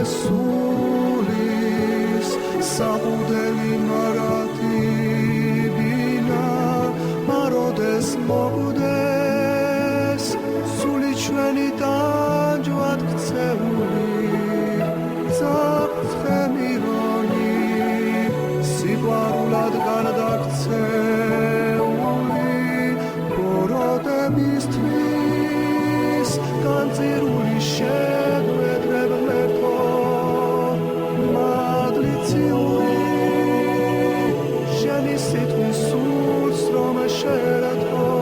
სულის საყუდელი მარათი ბინა მაროდეს მოგდეს სული ჩვენი ტანჯვად ქცეული ძაფრთხემირონი სიყვარულად განდაქცეული ბოროტებისთვის განწირული შეგვედრებლებო მადლიციური შენი სიტყვის სულს რომ შეერათოს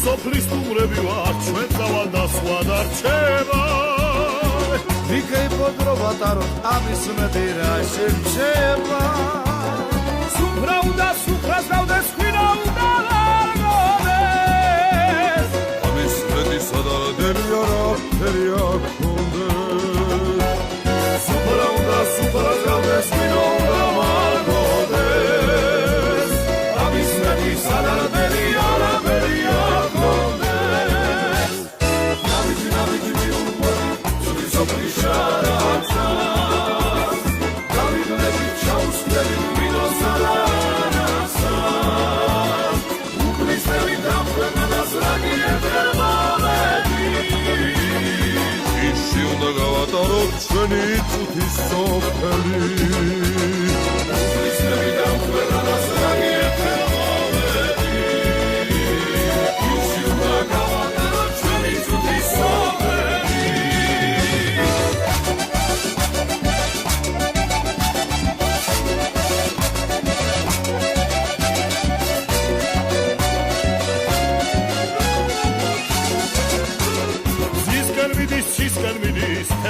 სოფლის სტუმრები ვართ, ჩვენ დავალდასვა დარჩება. ვიქეი პოდრობა ტაროთ, ამის მეტი რა შერჩება. სუფრა უნდა სუფრას გავდეს, ხვინა უნდა ლარგოდეს. ამის მეტი სადარდელია რა ფერია გქონდეს. სუფრა უნდა სუფრას გავდეს, ხვინა უნდა ლარგოდეს. ამის მეტი სადარდელია რა ფერია ჩვენი წუთის სოფელი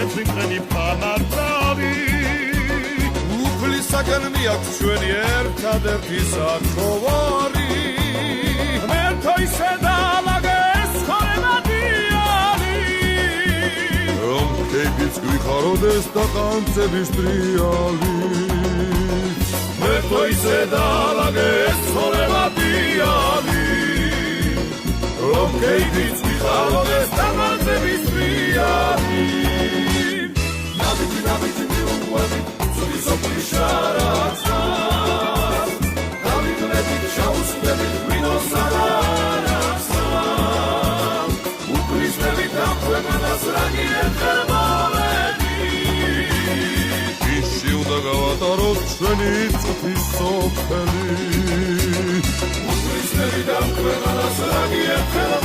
თეთრი ფანარწავი უფლისაგან მიაქვს ჩვენი ერთადერთი საჩოვარი მერტო ისე დაალაგეს ხორებადიანი რომ ქეიფიც გვიხაროდეს და ყანწების ტრიალი მერტო ისე დაალაგეს ხორებადიანი რომ ქეიფიც გვიხაროდეს და ყანწების ტრიალი Nabiti miłowani, cudzy sopli szaraca Dawid lepiej ciaus, lepiej wino zalarasa Ukryć lepiej tapłem, a nas rani herbaledi Iści udagała roczeni cuti sopeli Ukryć lepiej tapłem, a nas rani herbaledi